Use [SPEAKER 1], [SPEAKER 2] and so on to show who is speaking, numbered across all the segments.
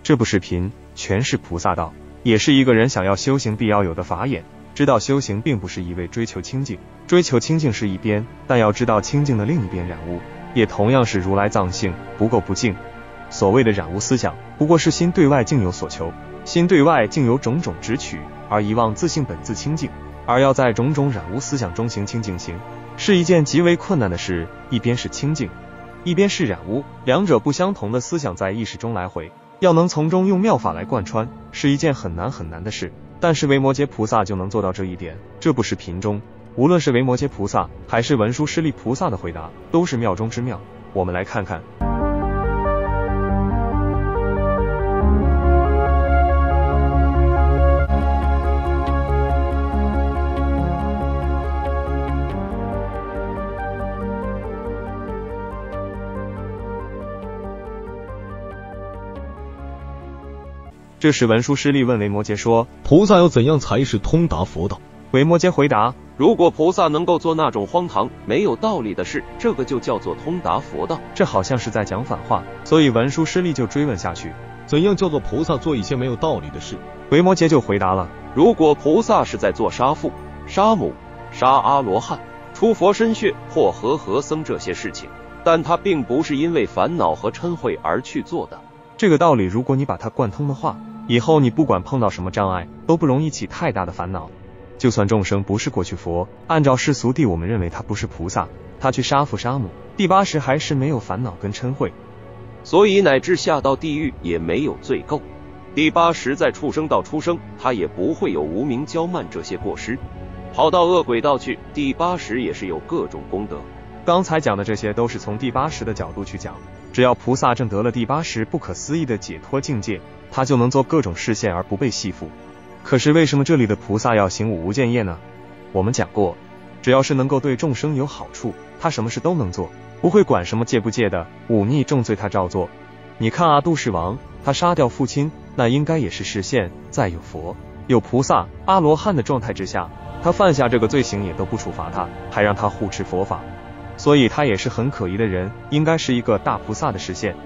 [SPEAKER 1] 这部视频全是菩萨道，也是一个人想要修行必要有的法眼。知道修行并不是一味追求清净，追求清净是一边，但要知道清净的另一边染污，也同样是如来藏性，不垢不净。所谓的染污思想，不过是心对外竟有所求，心对外竟有种种执取，而遗忘自性本自清净。而要在种种染污思想中行清净行，是一件极为困难的事。一边是清净，一边是染污，两者不相同的思想在意识中来回，要能从中用妙法来贯穿，是一件很难很难的事。但是维摩诘菩萨就能做到这一点。这部视频中，无论是维摩诘菩萨还是文殊师利菩萨的回答，都是妙中之妙。我们来看看。这时文殊师利问维摩诘说：
[SPEAKER 2] 菩萨要怎样才是通达佛道？
[SPEAKER 1] 维摩诘回答：
[SPEAKER 3] 如果菩萨能够做那种荒唐没有道理的事，这个就叫做通达佛道。
[SPEAKER 1] 这好像是在讲反话，所以文殊师利就追问下去：
[SPEAKER 2] 怎样叫做菩萨做一些没有道理的事？
[SPEAKER 1] 维摩诘就回答了：
[SPEAKER 3] 如果菩萨是在做杀父、杀母、杀阿罗汉、出佛身血或和僧这些事情，但他并不是因为烦恼和嗔恚而去做的。
[SPEAKER 1] 这个道理如果你把它贯通的话，以后你不管碰到什么障碍，都不容易起太大的烦恼。就算众生不是过去佛，按照世俗谛我们认为他不是菩萨，他去杀父杀母，第八识还是没有烦恼跟嗔恚，
[SPEAKER 3] 所以乃至下到地狱也没有罪垢。第八识在畜生道出生，他也不会有无明骄慢这些过失。跑到恶鬼道去，第八识也是有各种功德。
[SPEAKER 1] 刚才讲的这些都是从第八识的角度去讲，只要菩萨证得了第八识不可思议的解脱境界，他就能做各种视线而不被系缚。可是为什么这里的菩萨要行五无间业呢？我们讲过，只要是能够对众生有好处，他什么事都能做，不会管什么戒不戒的，忤逆重罪他照做。你看阿都氏王，他杀掉父亲，那应该也是视线在有佛、有菩萨、阿罗汉的状态之下，他犯下这个罪行也都不处罚他，还让他护持佛法，所以他也是很可疑的人，应该是一个大菩萨的视线。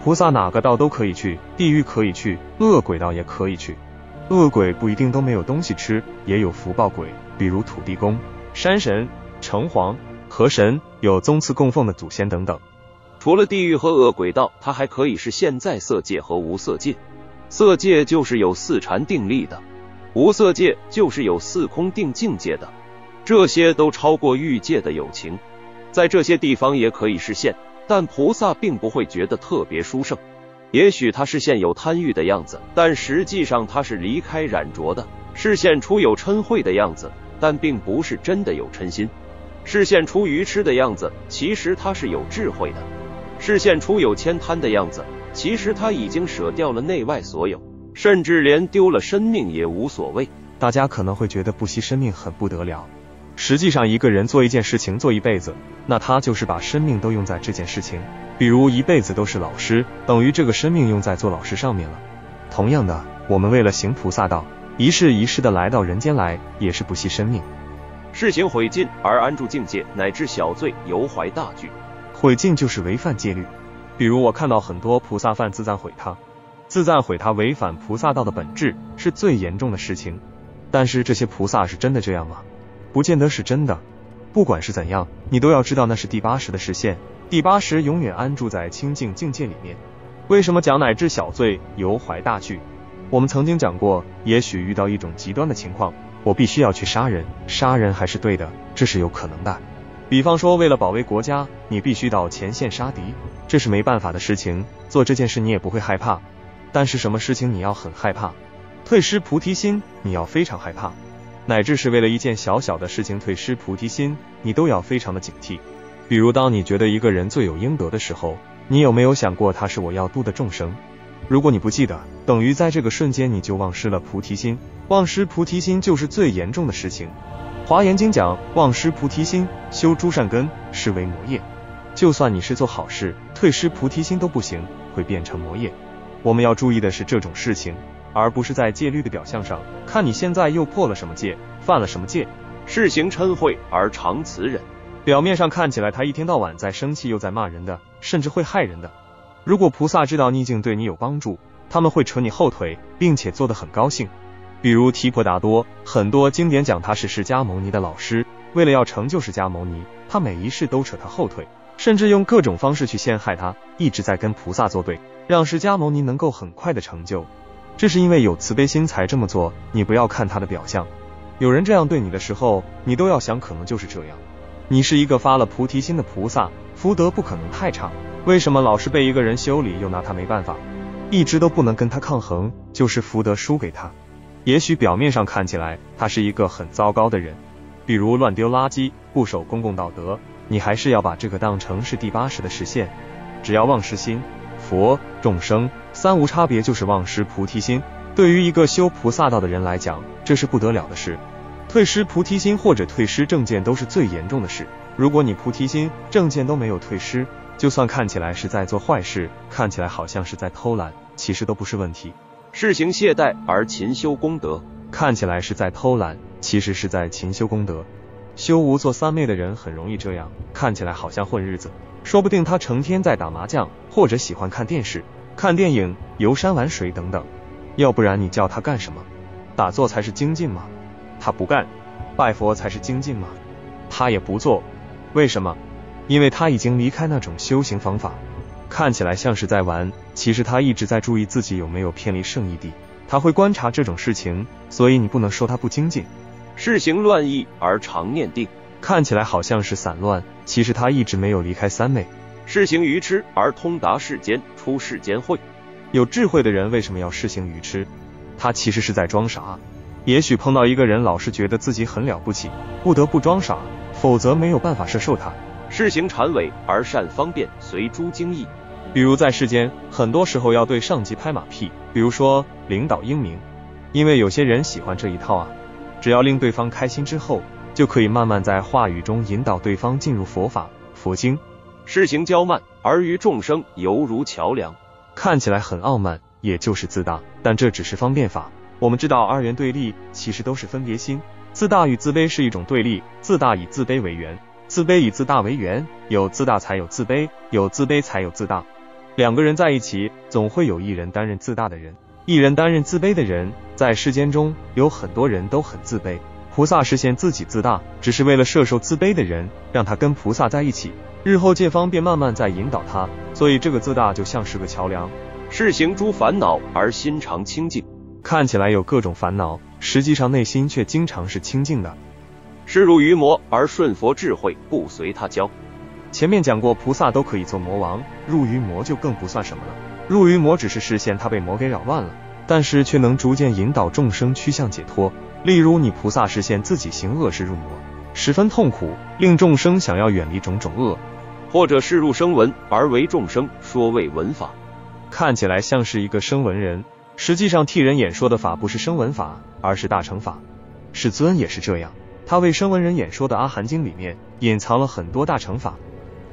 [SPEAKER 1] 菩萨哪个道都可以去，地狱可以去，恶鬼道也可以去。恶鬼不一定都没有东西吃，也有福报鬼，比如土地公、山神、城隍、河神，有宗祠供奉的祖先等等。
[SPEAKER 3] 除了地狱和恶鬼道，它还可以是现在色界和无色界。色界就是有四禅定力的，无色界就是有四空定境界的，这些都超过欲界的有情。在这些地方也可以实现，但菩萨并不会觉得特别殊胜。也许他视线有贪欲的样子，但实际上他是离开染着的；视线出有嗔恚的样子，但并不是真的有嗔心；视线出愚痴的样子，其实他是有智慧的；视线出有悭贪的样子，其实他已经舍掉了内外所有，甚至连丢了生命也无所谓。
[SPEAKER 1] 大家可能会觉得不惜生命很不得了，实际上一个人做一件事情做一辈子，那他就是把生命都用在这件事情。比如一辈子都是老师，等于这个生命用在做老师上面了。同样的，我们为了行菩萨道，一世一世的来到人间来，也是不惜生命。
[SPEAKER 3] 事行毁尽而安住境界，乃至小罪犹怀大惧。
[SPEAKER 1] 毁尽就是违反戒律，比如我看到很多菩萨犯自赞毁他，自赞毁他违反菩萨道的本质，是最严重的事情。但是这些菩萨是真的这样吗？不见得是真的。不管是怎样，你都要知道那是第八识的视线，第八识永远安住在清净境界里面。为什么讲乃至小罪犹怀大惧？我们曾经讲过，也许遇到一种极端的情况，我必须要去杀人，杀人还是对的，这是有可能的。比方说为了保卫国家，你必须到前线杀敌，这是没办法的事情，做这件事你也不会害怕。但是什么事情你要很害怕？退失菩提心，你要非常害怕。乃至是为了一件小小的事情退失菩提心，你都要非常的警惕。比如当你觉得一个人罪有应得的时候，你有没有想过他是我要度的众生？如果你不记得，等于在这个瞬间你就忘失了菩提心，忘失菩提心就是最严重的事情。华严经讲，忘失菩提心，修诸善根，是为魔业。就算你是做好事，退失菩提心都不行，会变成魔业。我们要注意的是这种事情，而不是在戒律的表象上看你现在又破了什么戒，犯了什么戒。
[SPEAKER 3] 是行嗔恚而常此忍，
[SPEAKER 1] 表面上看起来他一天到晚在生气又在骂人的，甚至会害人的。如果菩萨知道逆境对你有帮助，他们会扯你后腿，并且做得很高兴。比如提婆达多，很多经典讲他是释迦牟尼的老师，为了要成就释迦牟尼，他每一世都扯他后腿，甚至用各种方式去陷害他，一直在跟菩萨作对，让释迦牟尼能够很快的成就。这是因为有慈悲心才这么做，你不要看他的表象。有人这样对你的时候，你都要想可能就是这样。你是一个发了菩提心的菩萨，福德不可能太差，为什么老是被一个人修理，又拿他没办法，一直都不能跟他抗衡，就是福德输给他。也许表面上看起来他是一个很糟糕的人，比如乱丢垃圾，不守公共道德，你还是要把这个当成是第80的实现。只要忘失心，佛、众生三无差别，就是忘失菩提心。对于一个修菩萨道的人来讲，这是不得了的事。退失菩提心或者退失正见都是最严重的事。如果你菩提心、正见都没有退失，就算看起来是在做坏事，看起来好像是在偷懒，其实都不是问题。
[SPEAKER 3] 世行懈怠而勤修功德，
[SPEAKER 1] 看起来是在偷懒，其实是在勤修功德。修无作三昧的人很容易这样，看起来好像混日子，说不定他成天在打麻将，或者喜欢看电视、看电影、游山玩水等等。要不然你叫他干什么？打坐才是精进吗？他不干。拜佛才是精进吗？他也不做。为什么？因为他已经离开那种修行方法。看起来像是在玩，其实他一直在注意自己有没有偏离圣义地，他会观察这种事情，所以你不能说他不精进。
[SPEAKER 3] 世行乱意而常念定，
[SPEAKER 1] 看起来好像是散乱，其实他一直没有离开三昧。
[SPEAKER 3] 世行愚痴而通达世间，出世间慧。
[SPEAKER 1] 有智慧的人为什么要世行愚痴？他其实是在装傻。也许碰到一个人老是觉得自己很了不起，不得不装傻，否则没有办法摄受他。
[SPEAKER 3] 世行谄伪而善方便，随诸经义。
[SPEAKER 1] 比如在世间，很多时候要对上级拍马屁，比如说领导英明，因为有些人喜欢这一套啊。只要令对方开心之后，就可以慢慢在话语中引导对方进入佛法、佛经。
[SPEAKER 3] 世行骄慢而于众生犹如桥梁，
[SPEAKER 1] 看起来很傲慢，也就是自大，但这只是方便法。我们知道二元对立其实都是分别心，自大与自卑是一种对立，自大以自卑为源，自卑以自大为源，有自大才有自卑，有自卑才有自大。两个人在一起，总会有一人担任自大的人，一人担任自卑的人。在世间中有很多人都很自卑，菩萨实现自己自大，只是为了摄受自卑的人，让他跟菩萨在一起，日后借方便慢慢在引导他，所以这个自大就像是个桥梁。
[SPEAKER 3] 世行诸烦恼而心常清净，
[SPEAKER 1] 看起来有各种烦恼，实际上内心却经常是清净的。
[SPEAKER 3] 世入于魔而顺佛智慧，不随他教。
[SPEAKER 1] 前面讲过，菩萨都可以做魔王，入于魔就更不算什么了。入于魔只是视线他被魔给扰乱了，但是却能逐渐引导众生趋向解脱。例如你菩萨视线自己行恶事入魔，十分痛苦，令众生想要远离种种恶；
[SPEAKER 3] 或者是入声闻而为众生说为闻法，
[SPEAKER 1] 看起来像是一个声闻人，实际上替人演说的法不是声闻法，而是大乘法。世尊也是这样，他为声闻人演说的阿含经里面隐藏了很多大乘法。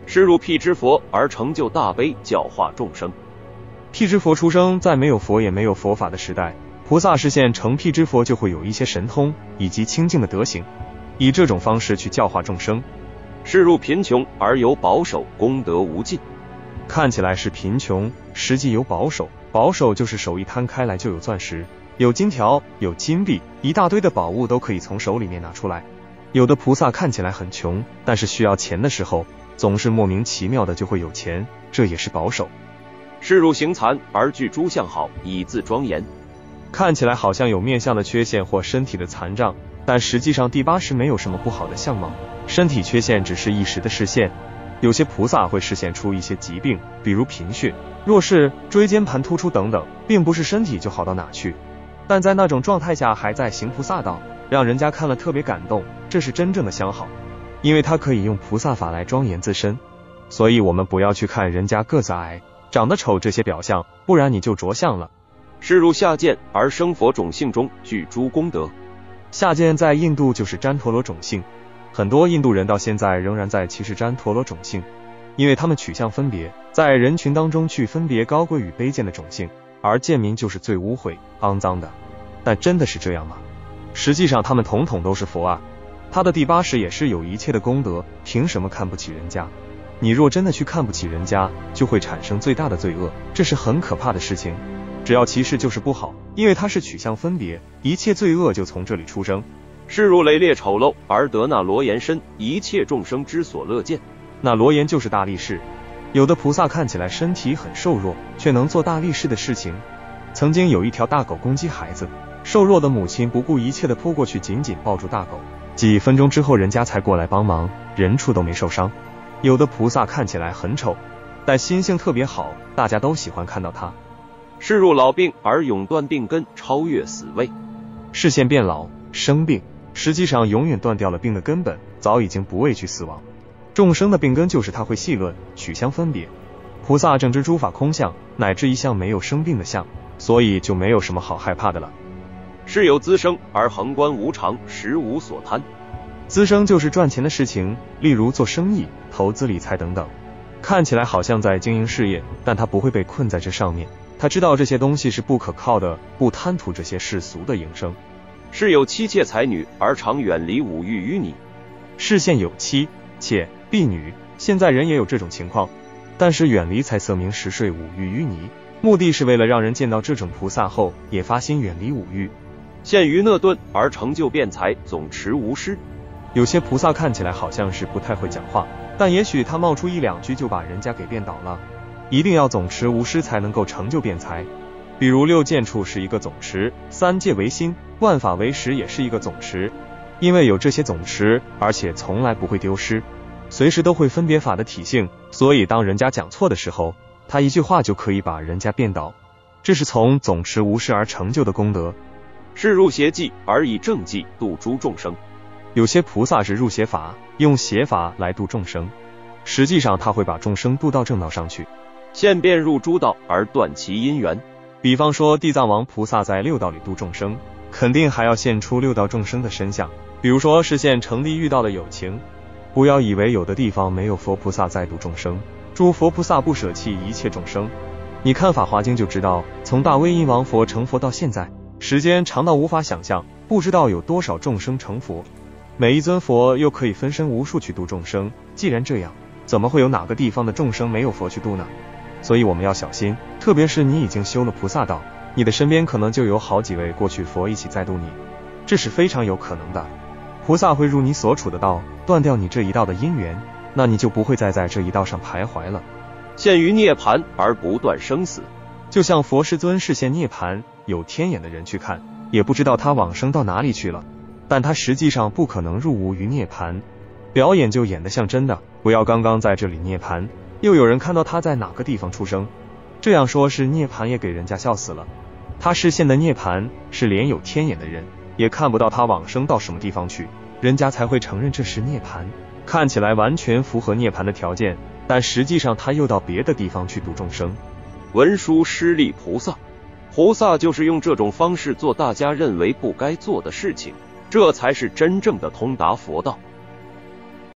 [SPEAKER 3] 是入辟支佛而成就大悲，教化众生。
[SPEAKER 1] 辟支佛出生在没有佛也没有佛法的时代，菩萨实现成辟支佛就会有一些神通以及清净的德行，以这种方式去教化众生。
[SPEAKER 3] 是入贫穷而有保守，功德无尽。
[SPEAKER 1] 看起来是贫穷，实际有保守。保守就是手一摊开来就有钻石，有金条，有金币，一大堆的宝物都可以从手里面拿出来。有的菩萨看起来很穷，但是需要钱的时候，总是莫名其妙的就会有钱，这也是保守。
[SPEAKER 3] 是入行残而具诸相好，以自庄严。
[SPEAKER 1] 看起来好像有面相的缺陷或身体的残障，但实际上第80没有什么不好的相貌，身体缺陷只是一时的视线。有些菩萨会示现出一些疾病，比如贫血、弱视、椎间盘突出等等，并不是身体就好到哪去，但在那种状态下还在行菩萨道，让人家看了特别感动，这是真正的相好，因为他可以用菩萨法来庄严自身。所以我们不要去看人家个子矮、长得丑这些表象，不然你就着相了。
[SPEAKER 3] 是入下见而生佛种性中具诸功德。
[SPEAKER 1] 下见在印度就是旃陀罗种性，很多印度人到现在仍然在歧视旃陀罗种性，因为他们取向分别，在人群当中去分别高贵与卑贱的种性，而贱民就是最污秽、肮脏的。但真的是这样吗？实际上他们统统都是佛啊，他的第80也是有一切的功德，凭什么看不起人家？你若真的去看不起人家，就会产生最大的罪恶，这是很可怕的事情。只要歧视就是不好，因为它是取向分别，一切罪恶就从这里出生。
[SPEAKER 3] 是入雷烈丑陋而得那罗延身，一切众生之所乐见。
[SPEAKER 1] 那罗延就是大力士。有的菩萨看起来身体很瘦弱，却能做大力士的事情。曾经有一条大狗攻击孩子，瘦弱的母亲不顾一切地扑过去，紧紧抱住大狗。几分钟之后，人家才过来帮忙，人畜都没受伤。有的菩萨看起来很丑，但心性特别好，大家都喜欢看到他。
[SPEAKER 3] 是入老病而永断病根，超越死位。
[SPEAKER 1] 视线变老，生病，实际上永远断掉了病的根本，早已经不畏惧死亡。众生的病根就是他会细论，取相分别。菩萨正知诸法空相，乃至一向没有生病的相，所以就没有什么好害怕的了。
[SPEAKER 3] 是有滋生而恒观无常，实无所贪。
[SPEAKER 1] 滋生就是赚钱的事情，例如做生意、投资理财等等，看起来好像在经营事业，但他不会被困在这上面。他知道这些东西是不可靠的，不贪图这些世俗的营生。
[SPEAKER 3] 是有妻妾才女而常远离五欲于你。
[SPEAKER 1] 视线有妻妾婢女，现在人也有这种情况，但是远离财色名食睡五欲于泥，目的是为了让人见到这种菩萨后也发心远离五欲。
[SPEAKER 3] 陷于讷顿而成就辩才，总持无失。
[SPEAKER 1] 有些菩萨看起来好像是不太会讲话，但也许他冒出一两句就把人家给辩倒了。一定要总持无失才能够成就辩才。比如六剑处是一个总持，三界为心，万法为识也是一个总持。因为有这些总持，而且从来不会丢失，随时都会分别法的体性，所以当人家讲错的时候，他一句话就可以把人家辩倒。这是从总持无失而成就的功德。
[SPEAKER 3] 是入邪计而以正计度诸众生。
[SPEAKER 1] 有些菩萨是入邪法，用邪法来度众生，实际上他会把众生度到正道上去。
[SPEAKER 3] 现变入诸道而断其因缘。
[SPEAKER 1] 比方说地藏王菩萨在六道里度众生，肯定还要现出六道众生的身相，比如说是现成地遇到的有情。不要以为有的地方没有佛菩萨在度众生，诸佛菩萨不舍弃一切众生。你看法华经就知道，从大威音王佛成佛到现在，时间长到无法想象，不知道有多少众生成佛。每一尊佛又可以分身无数去度众生，既然这样，怎么会有哪个地方的众生没有佛去度呢？所以我们要小心，特别是你已经修了菩萨道，你的身边可能就有好几位过去佛一起在度你，这是非常有可能的。菩萨会入你所处的道，断掉你这一道的因缘，那你就不会再在这一道上徘徊了。
[SPEAKER 3] 陷于涅槃而不断生死。
[SPEAKER 1] 就像佛世尊视现涅槃，有天眼的人去看，也不知道他往生到哪里去了，但他实际上不可能入无于涅槃，表演就演得像真的。不要刚刚在这里涅槃，又有人看到他在哪个地方出生，这样说是涅槃也给人家笑死了。他视现的涅槃是连有天眼的人也看不到他往生到什么地方去，人家才会承认这是涅槃，看起来完全符合涅槃的条件，但实际上他又到别的地方去度众生。
[SPEAKER 3] 文殊师利菩萨，菩萨就是用这种方式做大家认为不该做的事情，这才是真正的通达佛道。